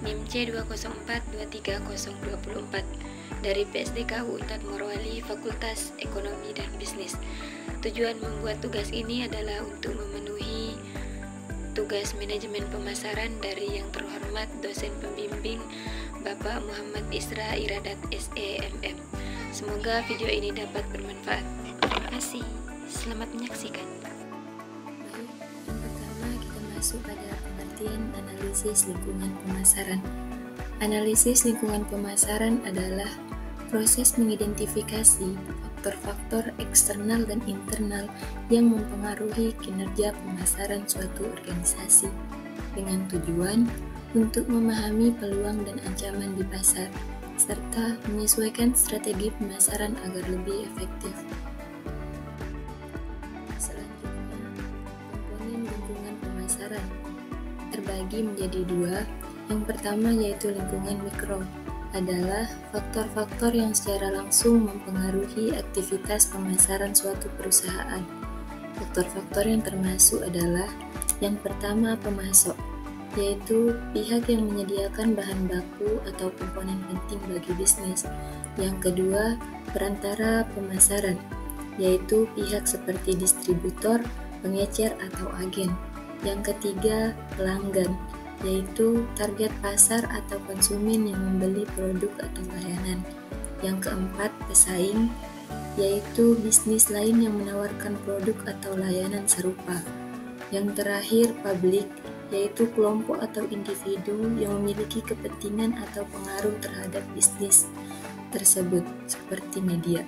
NIM C204-23024 dari PSDK Unpad Morowali Fakultas Ekonomi dan Bisnis. Tujuan membuat tugas ini adalah untuk memenuhi tugas manajemen pemasaran dari yang terhormat dosen pembimbing Bapak Muhammad Isra Iradat SEMM. Semoga video ini dapat bermanfaat. Terima kasih. Selamat menyaksikan. Baik, yang pertama kita masuk pada pengertian analisis lingkungan pemasaran. Analisis lingkungan pemasaran adalah proses mengidentifikasi faktor-faktor eksternal dan internal yang mempengaruhi kinerja pemasaran suatu organisasi dengan tujuan untuk memahami peluang dan ancaman di pasar serta menyesuaikan strategi pemasaran agar lebih efektif. Selanjutnya, komponen lingkungan pemasaran terbagi menjadi dua. Yang pertama yaitu lingkungan mikro, adalah faktor-faktor yang secara langsung mempengaruhi aktivitas pemasaran suatu perusahaan. Faktor-faktor yang termasuk adalah yang pertama pemasok, yaitu pihak yang menyediakan bahan baku atau komponen penting bagi bisnis. Yang kedua, perantara pemasaran, yaitu pihak seperti distributor, pengecer atau agen. Yang ketiga, pelanggan, yaitu target pasar atau konsumen yang membeli produk atau layanan. Yang keempat, pesaing, yaitu bisnis lain yang menawarkan produk atau layanan serupa. Yang terakhir, publik, yaitu kelompok atau individu yang memiliki kepentingan atau pengaruh terhadap bisnis tersebut, seperti media.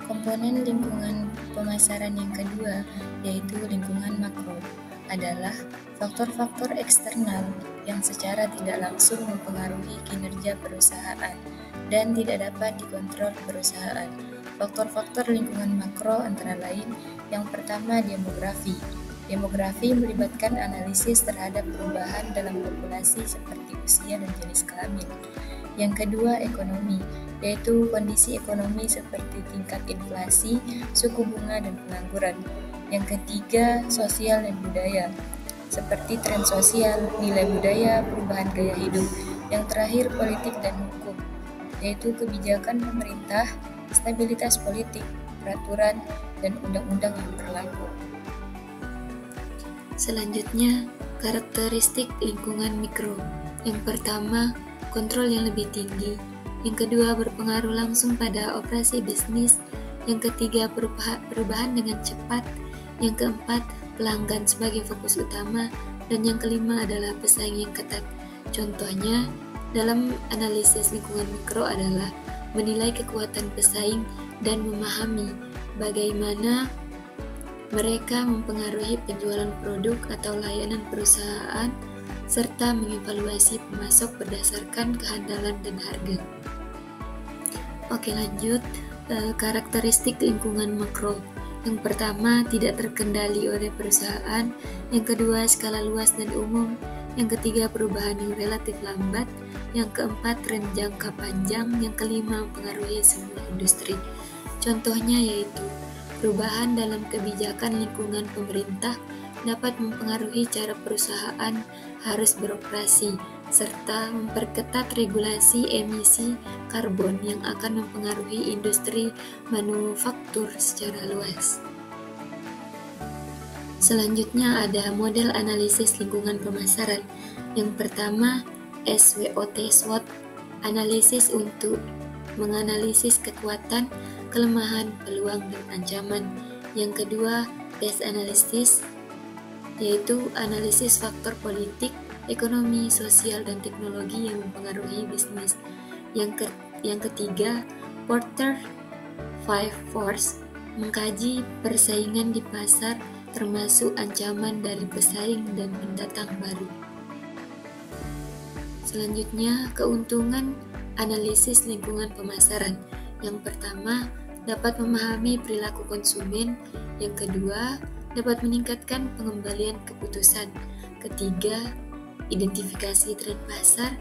Komponen lingkungan pemasaran yang kedua, yaitu lingkungan makro, adalah faktor-faktor eksternal yang secara tidak langsung mempengaruhi kinerja perusahaan dan tidak dapat dikontrol perusahaan. Faktor-faktor lingkungan makro antara lain yang pertama demografi. Demografi melibatkan analisis terhadap perubahan dalam populasi seperti usia dan jenis kelamin. Yang kedua ekonomi, yaitu kondisi ekonomi seperti tingkat inflasi, suku bunga, dan pengangguran. Yang ketiga, sosial dan budaya, seperti tren sosial, nilai budaya, perubahan gaya hidup. Yang terakhir, politik dan hukum, yaitu kebijakan pemerintah, stabilitas politik, peraturan, dan undang-undang yang berlaku. Selanjutnya, karakteristik lingkungan mikro. Yang pertama, kontrol yang lebih tinggi. Yang kedua, berpengaruh langsung pada operasi bisnis. Yang ketiga, perubahan dengan cepat. Yang keempat, pelanggan sebagai fokus utama. Dan yang kelima adalah pesaing yang ketat. Contohnya, dalam analisis lingkungan mikro adalah menilai kekuatan pesaing dan memahami bagaimana mereka mempengaruhi penjualan produk atau layanan perusahaan, serta mengevaluasi pemasok berdasarkan kehandalan dan harga. Oke, lanjut. Karakteristik lingkungan makro. Yang pertama, tidak terkendali oleh perusahaan. Yang kedua, skala luas dan umum. Yang ketiga, perubahan yang relatif lambat. Yang keempat, tren jangka panjang. Yang kelima, mempengaruhi semua industri. Contohnya yaitu perubahan dalam kebijakan lingkungan pemerintah dapat mempengaruhi cara perusahaan harus beroperasi, serta memperketat regulasi emisi karbon yang akan mempengaruhi industri manufaktur secara luas. Selanjutnya ada model analisis lingkungan pemasaran. Yang pertama, SWOT SWOT, analisis untuk menganalisis kekuatan, kelemahan, peluang, dan ancaman. Yang kedua, PES analysis, yaitu analisis faktor politik, ekonomi, sosial, dan teknologi yang mempengaruhi bisnis. Yang ketiga, Porter 5 Force, mengkaji persaingan di pasar termasuk ancaman dari pesaing dan pendatang baru. Selanjutnya, keuntungan analisis lingkungan pemasaran. Yang pertama, dapat memahami perilaku konsumen. Yang kedua, dapat meningkatkan pengembalian keputusan. Ketiga, identifikasi tren pasar.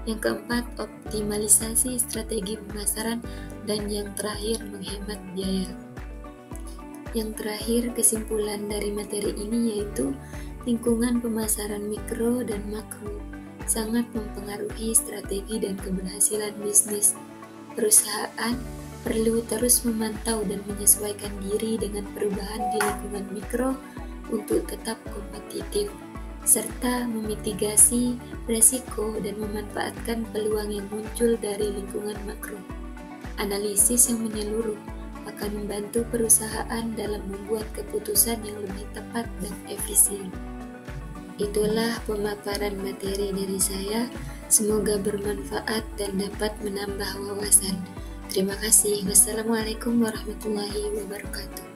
Yang keempat, optimalisasi strategi pemasaran. Dan yang terakhir, menghemat biaya. Yang terakhir, kesimpulan dari materi ini yaitu lingkungan pemasaran mikro dan makro sangat mempengaruhi strategi dan keberhasilan bisnis. Perusahaan perlu terus memantau dan menyesuaikan diri dengan perubahan di lingkungan mikro untuk tetap kompetitif, serta memitigasi resiko dan memanfaatkan peluang yang muncul dari lingkungan makro. Analisis yang menyeluruh akan membantu perusahaan dalam membuat keputusan yang lebih tepat dan efisien. Itulah pemaparan materi dari saya. Semoga bermanfaat dan dapat menambah wawasan. Terima kasih. Wassalamualaikum warahmatullahi wabarakatuh.